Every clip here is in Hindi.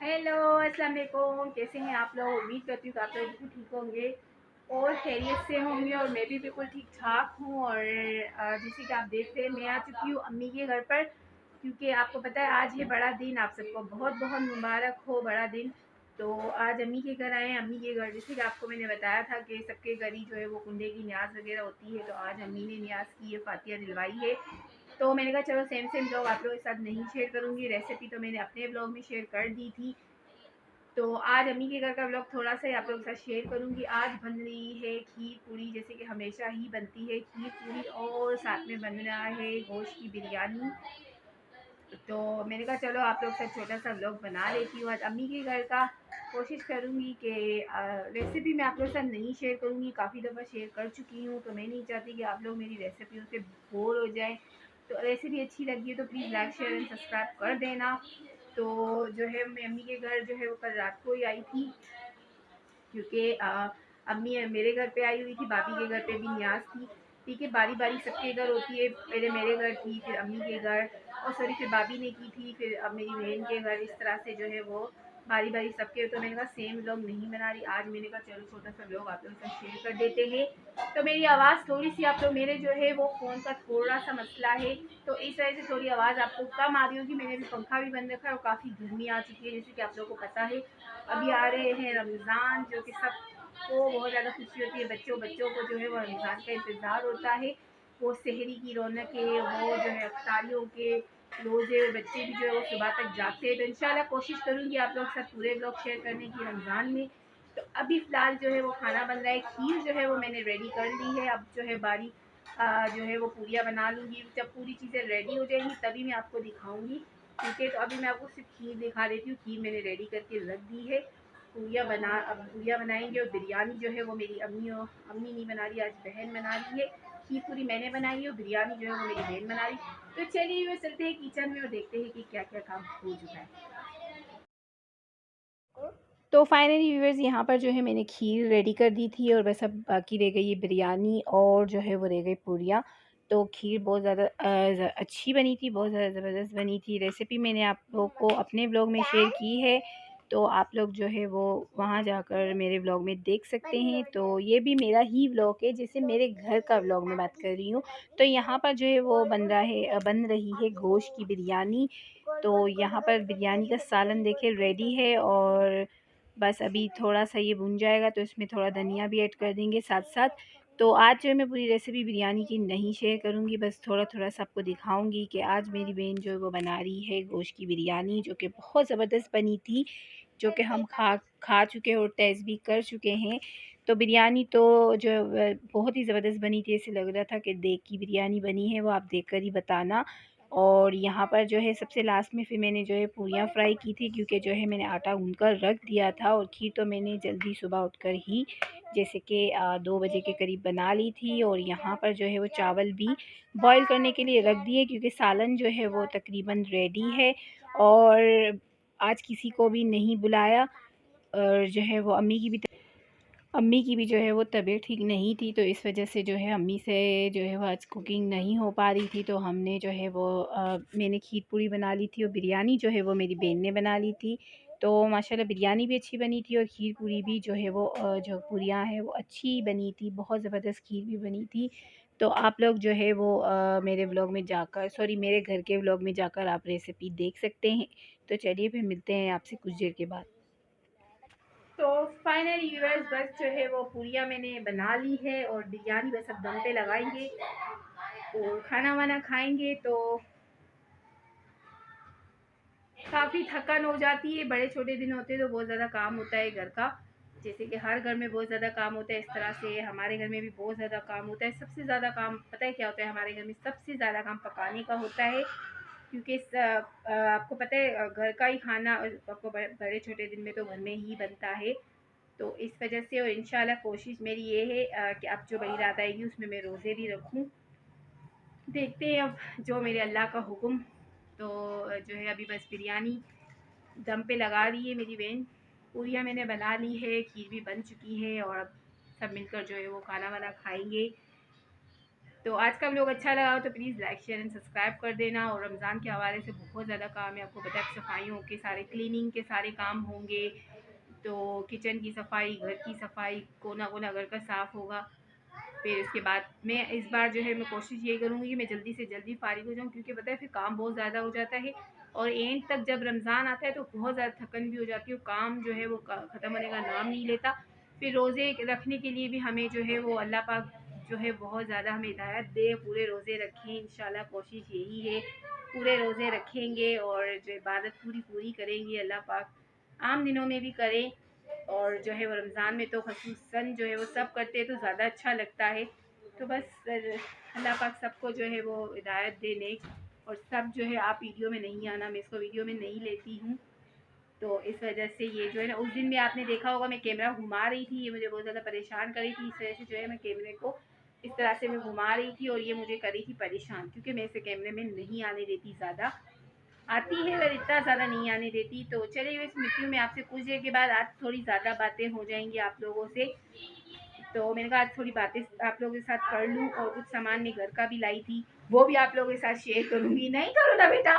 हेलो, अस्सलाम वालेकुम। कैसे हैं आप लोग? उम्मीद करती हूँ कि आप लोग बिल्कुल ठीक होंगे और खैरियत से होंगे और मैं भी बिल्कुल ठीक ठाक हूँ। और जैसे कि आप देख रहे हैं, मैं आ चुकी हूँ अम्मी के घर पर, क्योंकि आपको पता है आज है बड़ा दिन। आप सबको बहुत बहुत मुबारक हो बड़ा दिन। तो आज अम्मी के घर आए हैं। अम्मी के घर जैसे कि आपको मैंने बताया था कि सबके घर ही जो है वो कुंडे की न्याज वगैरह होती है, तो आज अम्मी ने न्याज की है, फातिया दिलवाई है। तो मैंने कहा चलो सेम सेम ब्लॉग आप लोगों के साथ नहीं शेयर करूँगी। रेसिपी तो मैंने अपने ब्लॉग में शेयर कर दी थी। तो आज अम्मी के घर का ब्लॉग थोड़ा सा आप लोगों के साथ शेयर करूंगी। आज बन रही है खीर पूरी, जैसे कि हमेशा ही बनती है खीर पूरी, और साथ में बन रहा है गोश्त की बिरयानी। तो मैंने कहा चलो आप लोग के साथ छोटा सा ब्लॉग बना लेती हूँ आज अम्मी के घर का। कोशिश करूँगी कि रेसिपी मैं आप लोगों के साथ नहीं शेयर करूँगी, काफ़ी दफ़ा शेयर कर चुकी हूँ, तो मैं नहीं चाहती कि आप लोग मेरी रेसिपियों से बोर हो जाएं। तो रेसिपी अच्छी लगी है तो please like share and subscribe कर देना। तो जो है मैं अम्मी के घर जो है वो कल रात को ही आई थी, क्योंकि अम्मी मेरे घर पे आई हुई थी, भाभी के घर पे भी न्याज थी। ठीक है, बारी बारी सबके घर होती है, पहले मेरे घर थी, फिर अम्मी के घर, और सॉरी फिर भाभी ने की थी, फिर अब मेरी बहन के घर, इस तरह से जो है वो बारी बारी सबके। तो मैंने कहा सेम लोग नहीं बना रही आज, मैंने कहा चलो छोटा सा लोग आप लोगों के साथ शेयर कर देते हैं। तो मेरी आवाज़ थोड़ी सी आप लोग, मेरे जो है वो फ़ोन का थोड़ा सा मसला है, तो इस वजह से थोड़ी आवाज़ आपको कम आ रही होगी। मैंने भी पंखा भी बंद रखा है और काफ़ी गर्मी आ चुकी है, जैसे कि आप लोगों को पता है अभी आ रहे हैं रमज़ान, जो कि सबको बहुत ज़्यादा खुशी होती है। बच्चों बच्चों को जो है वो रमज़ान का इंतज़ार होता है, वो सहरी की रौनकें, वो जो है अफ्तारियों के रोज़े, बच्चे भी जो है वो सुबह तक जागते हैं। तो इंशाल्लाह कोशिश करूँगी आप लोग के साथ पूरे ब्लॉग शेयर करने की रमज़ान में। तो अभी फ़िलहाल जो है वो खाना बन रहा है, खीर जो है वो मैंने रेडी कर ली है। अब जो है बारी जो है वो पूरियाँ बना लूँगी। जब पूरी चीज़ें रेडी हो जाएंगी तभी मैं आपको दिखाऊँगी। ठीक है, तो अभी मैं आपको सिर्फ खीर दिखा देती हूँ। खीर मैंने रेडी करके रख दी है। अब पूरियाँ बनाएंगे, और बिरयानी जो है वो मेरी अम्मी नहीं बना रही, आज बहन बना रही है। खीर पूरी मैंने बनाई है और बिरयानी जो है वो मेरी बहन बना रही। तो चलिए वे चलते हैं किचन में और देखते हैं कि क्या क्या काम हो चुका है। तो फाइनली व्यूअर्स, यहाँ पर जो है मैंने खीर रेडी कर दी थी, और बस अब बाकी रह गई ये बिरयानी, और जो है वो रह गई पूरियाँ। तो खीर बहुत ज़्यादा अच्छी बनी थी, बहुत ज़्यादा ज़बरदस्त बनी थी। रेसिपी मैंने आप लोग को अपने ब्लॉग में शेयर की है, तो आप लोग जो है वो वहाँ जाकर मेरे ब्लॉग में देख सकते हैं। तो ये भी मेरा ही ब्लॉग है, जैसे मेरे घर का ब्लॉग मैं बात कर रही हूँ। तो यहाँ पर जो है वो बन रही है गोश्त की बिरयानी। तो यहाँ पर बिरयानी का सालन देखिए रेडी है, और बस अभी थोड़ा-सा ये भुन जाएगा तो इसमें थोड़ा धनिया भी ऐड कर देंगे साथ-साथ। तो आज जो है मैं पूरी रेसिपी बिरयानी की नहीं शेयर करूँगी, बस थोड़ा-थोड़ा सा आपको दिखाऊँगी कि आज मेरी बहन जो है वो बना रही है गोश्त की बिरयानी, जो कि बहुत ज़बरदस्त बनी थी, जो कि हम खा खा चुके हैं और टेस्ट भी कर चुके हैं। तो बिरयानी तो जो बहुत ही ज़बरदस्त बनी थी, ऐसे लग रहा था कि देग की बिरयानी बनी है, वो आप देख कर ही बताना। और यहाँ पर जो है सबसे लास्ट में फिर मैंने जो है पूरियाँ फ्राई की थी, क्योंकि जो है मैंने आटा गूँध कर रख दिया था, और खीर तो मैंने जल्दी सुबह उठकर ही जैसे कि 2 बजे के करीब बना ली थी। और यहाँ पर जो है वो चावल भी बॉईल करने के लिए रख दिए, क्योंकि सालन जो है वो तकरीबन रेडी है। और आज किसी को भी नहीं बुलाया, और जो है वो अम्मी की भी जो है वो तबीयत ठीक नहीं थी, तो इस वजह से जो है अम्मी से जो है वो आज कुकिंग नहीं हो पा रही थी। तो हमने जो है वो मैंने खीर पूरी बना ली थी, और बिरयानी जो है वो मेरी बहन ने बना ली थी। तो माशाल्लाह बिरयानी भी अच्छी बनी थी, और खीर पूरी भी जो है वो जो पूरियाँ हैं वो अच्छी बनी थी, बहुत ज़बरदस्त खीर भी बनी थी। तो आप लोग जो है वो मेरे व्लॉग में जाकर, सॉरी मेरे घर के व्लॉग में जाकर आप रेसिपी देख सकते हैं। तो चलिए फिर मिलते हैं आपसे कुछ देर के बाद। तो फाइनली व्यूअर्स, बस जो है वो पूरियाँ मैंने बना ली है, और बिरयानी बस अब दम पे लगाएंगे और खाना वाना खाएंगे। तो काफ़ी थकान हो जाती है, बड़े छोटे दिन होते हैं तो बहुत ज़्यादा काम होता है घर का, जैसे कि हर घर में बहुत ज़्यादा काम होता है, इस तरह से हमारे घर में भी बहुत ज़्यादा काम होता है। सबसे ज़्यादा काम पता है क्या होता है हमारे घर में? सबसे ज़्यादा काम पकाने का होता है, क्योंकि आपको पता है घर का ही खाना आपको बड़े छोटे दिन में तो घर में ही बनता है। तो इस वजह से, और इंशाल्लाह कोशिश मेरी ये है कि अब जो बड़ी रात आएगी उसमें मैं रोज़े भी रखूं। देखते हैं अब जो मेरे अल्लाह का हुक्म। तो जो है अभी बस बिरयानी दम पे लगा रही है मेरी बहन। पूरियाँ मैंने बना ली है, खीर भी बन चुकी है, और अब सब मिलकर जो है वो खाना वाना खाएंगे। तो आज का व्लॉग अच्छा लगा हो तो please like share and subscribe कर देना। और रमज़ान के हवाले से बहुत ज़्यादा काम है, आपको पता है, सफाइयों के सारे, क्लीनिंग के सारे काम होंगे। तो किचन की सफाई, घर की सफाई, कोना कोना घर का साफ़ होगा। फिर उसके बाद मैं इस बार जो है मैं कोशिश यही करूँगी कि मैं जल्दी से जल्दी फ़ारिग हो जाऊँ, क्योंकि पता है फिर काम बहुत ज़्यादा हो जाता है। और एंड तक जब रमज़ान आता है तो बहुत ज़्यादा थकन भी हो जाती है, काम जो है वो ख़त्म होने का नाम नहीं लेता। फिर रोज़े रखने के लिए भी हमें जो है वो अल्लाह पाक जो है बहुत ज़्यादा हमें हिदायत दे, पूरे रोज़े रखें। इंशाल्लाह कोशिश यही है, पूरे रोज़े रखेंगे और जो इबादत पूरी पूरी करेंगे अल्लाह पाक, आम दिनों में भी करें। और जो है वो रमज़ान में तो ख़ुसूसन जो है वो सब करते हैं तो ज़्यादा अच्छा लगता है। तो बस अल्लाह पाक सबको जो है वो हिदायत देने। और सब जो है आप वीडियो में नहीं आना, मैं इसको वीडियो में नहीं लेती हूँ। तो इस वजह से ये जो है ना, उस दिन भी आपने देखा होगा मैं कैमरा घुमा रही थी, ये मुझे बहुत ज़्यादा परेशान कर रही थी। इस वजह से जो है मैं कैमरे को इस तरह से मैं घुमा रही थी और ये मुझे कर रही थी परेशान, क्योंकि मैं इसे कैमरे में नहीं आने देती, ज़्यादा आती है पर इतना ज़्यादा नहीं आने देती। तो चलिए इस मिट्टी में आपसे कुछ देर के बाद आज थोड़ी ज़्यादा बातें हो जाएंगी आप लोगों से। तो मैंने कहा आज थोड़ी बातें आप लोगों के साथ कर लूँ। और कुछ सामान मैं घर का भी लाई थी, वो भी आप लोगों के साथ शेयर करूँगी। नहीं करो ना बेटा।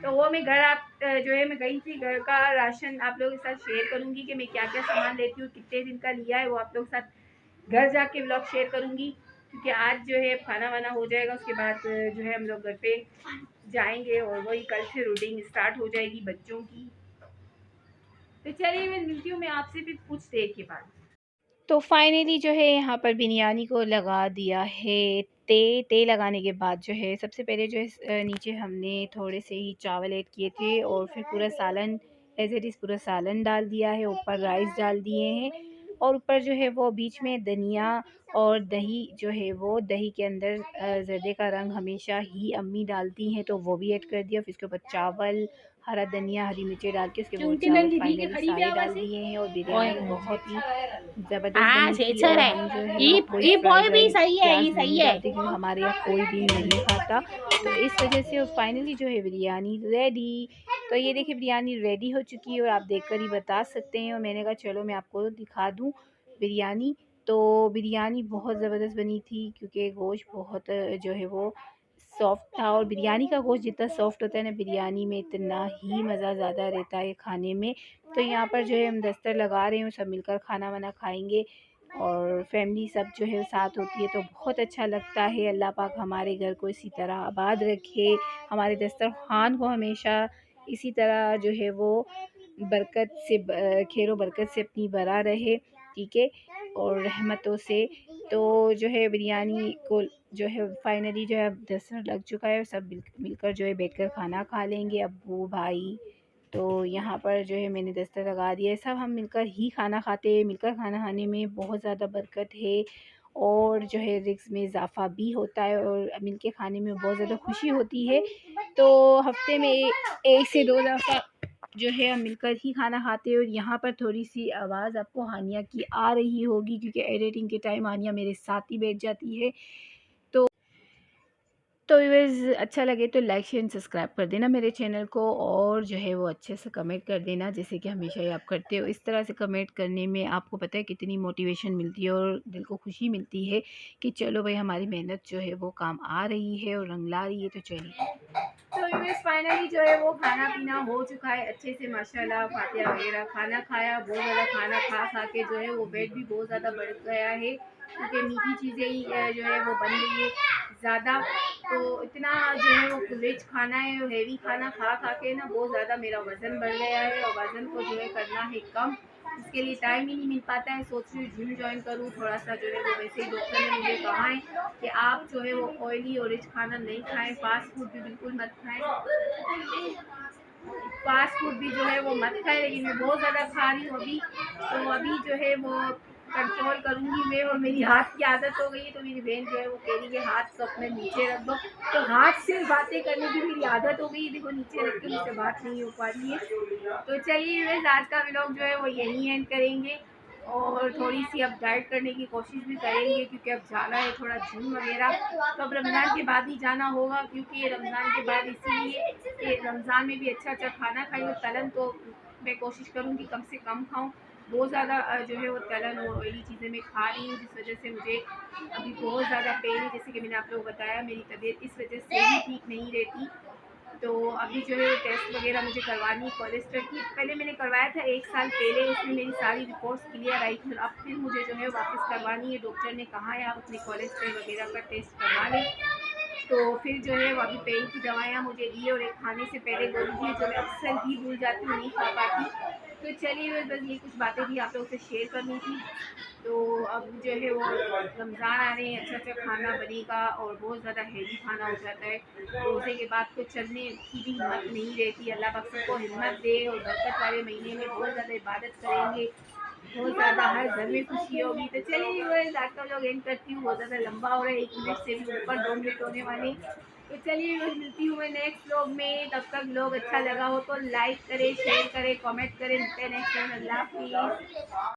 तो वो मैं घर आप जो है मैं गई थी, घर का राशन आप लोगों के साथ शेयर करूँगी कि मैं क्या क्या सामान लेती हूँ, कितने दिन का लिया है, वो आप लोगों के साथ घर जाके व्लॉग शेयर करूँगी। क्योंकि आज जो है खाना वाना हो जाएगा, उसके बाद जो है हम लोग घर पे जाएंगे और वही कल से रूटीन स्टार्ट हो जाएगी बच्चों की। तो चलिए मैं मिलती हूँ मैं आपसे फिर कुछ देर के बाद। तो फाइनली जो है यहाँ पर बिरयानी को लगा दिया है तेल लगाने के बाद जो है सबसे पहले जो है नीचे हमने थोड़े से ही चावल ऐड किए थे और फिर पूरा सालन एज इट इज़ पूरा सालन डाल दिया है, ऊपर राइस डाल दिए हैं और ऊपर जो है वो बीच में धनिया और दही जो है वो दही के अंदर ज़र्दे का रंग हमेशा ही अम्मी डालती हैं तो वो भी ऐड कर दिया। फिर उसके ऊपर चावल, हरा धनिया, हरी मिर्ची डाल के उसके बाद चावल फाइनली सारे डाल दिए हैं और बिरयानी बहुत ही ज़बरदस्त हाँ बनी थी। छेछर और है। हम जो है वो कोई ये फ्राइड बॉय भी राइस सही है, ये प्याज सही नहीं है। डालते क्योंकि हमारे यहाँ कोई भी नहीं खाता। तो इस वजह से फाइनली जो है बिरयानी रेडी। तो ये देखिए बिरयानी रेडी हो चुकी है और आप देखकर ही बता सकते हैं। और मैंने कहा चलो मैं आपको दिखा दूँ बिरयानी। तो बिरयानी बहुत ज़बरदस्त बनी थी क्योंकि गोश्त बहुत जो है वो सॉफ्ट था और बिरयानी का गोश्त जितना सॉफ्ट होता है ना बिरयानी में उतना ही मज़ा ज़्यादा रहता है खाने में। तो यहाँ पर जो है हम दस्तर लगा रहे हैं, सब मिलकर खाना वाना खाएंगे और फैमिली सब जो है साथ होती है तो बहुत अच्छा लगता है। अल्लाह पाक हमारे घर को इसी तरह आबाद रखे, हमारे दस्तरखान को हमेशा इसी तरह जो है वो बरकत से खैर बरकत से अपनी भरा रहे, ठीक है, और रहमतों से। तो जो है बिरयानी को जो है फाइनली जो है अब दस्तरखान लग चुका है, सब मिलकर जो है बैठकर खाना खा लेंगे, अब्बू भाई। तो यहाँ पर जो है मैंने दस्तर लगा दिया है, सब हम मिलकर ही खाना खाते हैं। मिलकर खाना खाने में बहुत ज़्यादा बरकत है और जो है रिज़्क़ में इजाफ़ा भी होता है और मिलके खाने में बहुत ज़्यादा खुशी होती है। तो हफ्ते में एक से दो दफ़ा जो है हम मिलकर ही खाना खाते हैं। और यहाँ पर थोड़ी सी आवाज़ आपको हानिया की आ रही होगी क्योंकि एडिटिंग के टाइम हानिया मेरे साथ ही बैठ जाती है। तो व्यूअर्स अच्छा लगे तो लाइक शेयर एंड सब्सक्राइब कर देना मेरे चैनल को और जो है वो अच्छे से कमेंट कर देना जैसे कि हमेशा ही आप करते हो। इस तरह से कमेंट करने में आपको पता है कितनी मोटिवेशन मिलती है और दिल को खुशी मिलती है कि चलो भाई हमारी मेहनत जो है वो काम आ रही है और रंग ला रही है। तो चलिए तो व्यूअर्स फाइनली जो है वो खाना पीना हो चुका है अच्छे से माशाल्लाह, फातिहा वगैरह खाना खाया, बहुत ज़्यादा खाना खा खा के जो है वो पेट भी बहुत ज़्यादा बढ़ गया है क्योंकि मीठी चीज़ें ही जो है वो बन रही है ज़्यादा। तो इतना जो है वो रिच खाना है और हेवी खाना खा खा के ना बहुत ज़्यादा मेरा वज़न बढ़ गया है और वज़न को जो है करना है कम, इसके लिए टाइम ही नहीं मिल पाता है। सोच रही हूँ जिम ज्वाइन करूँ थोड़ा सा जो है वो, वैसे ही डॉक्टर ने मुझे कहा है कि आप जो है वो ऑयली और रिच खाना नहीं खाएं, फास्ट फूड भी बिल्कुल मत खाएं, फास्ट फूड भी जो है वो मत खाएं। लेकिन मैं बहुत ज़्यादा खा रही हूँ अभी, तो अभी जो है वो कंट्रोल करूँगी मैं। और मेरी हाथ की आदत हो गई है तो मेरी बहन जो है वो कह रही है हाथ को अपने नीचे रख दो, तो हाथ से बातें करने की मेरी आदत हो गई है, देखो नीचे रख के मुझसे बात नहीं हो पा रही है। तो चलिए वैसे आज का व्लॉग जो है वो यहीं एंड करेंगे और थोड़ी सी अब डाइट करने की कोशिश भी करेंगे क्योंकि अब जाना है थोड़ा जिम वगैरह। तो अब रमज़ान के बाद ही जाना होगा क्योंकि रमज़ान के बाद इसीलिए कि रमज़ान में भी अच्छा अच्छा खाना खाएंगे। तलन तो मैं कोशिश करूँगी कम से कम खाऊँ बहुत ज़्यादा जो है वो तलन और ऑयली चीज़ें मैं खा रही हूँ, जिस वजह से मुझे अभी बहुत ज़्यादा पेन है। जैसे कि मैंने आप लोगों को बताया, मेरी तबीयत इस वजह से ही ठीक नहीं रहती। तो अभी जो है वो टेस्ट वगैरह मुझे करवानी है कोलेस्ट्रॉल की। पहले मैंने करवाया था 1 साल पहले, उसमें मेरी सारी रिपोर्ट्स क्लियर आई थी और अब फिर मुझे जो है वापस करवानी है। डॉक्टर ने कहा है आप अपने कोलेस्ट्रॉल वगैरह का टेस्ट करवा लें। तो फिर जो है वो अभी पेन की दवाइयाँ मुझे दी है और एक खाने से पहले गोली दी है, जो मैं अक्सर ही भूल जाती हूँ, नहीं खा पाती। तो चलिए बस ये कुछ बातें भी आप लोगों से शेयर करनी थी। तो अब जो है वो रमज़ान आ रहे हैं, अच्छा अच्छा खाना बनेगा और बहुत ज़्यादा हेवी खाना हो जाता है। रोज़े के बाद तो चलने की भी हिम्मत नहीं रहती। अल्लाह पाक सबको हिम्मत दे और बरकत वाले महीने में बहुत ज़्यादा इबादत करेंगे, बहुत ज़्यादा हर घर में खुशी होगी। तो चलिए बस आज का व्लॉग एंड करती हूँ, बहुत ज़्यादा लंबा हो रहा है, 1 मिनट से भी ऊपर 2 मिनट होने वाले। तो चलिए बस मिलती हूँ मैं नेक्स्ट व्लॉग में। तब तक व्लॉग अच्छा लगा हो तो लाइक करें, शेयर करें, कमेंट करें। मिलते हैं नेक्स्ट टाइम। अल्लाह हाफिज़।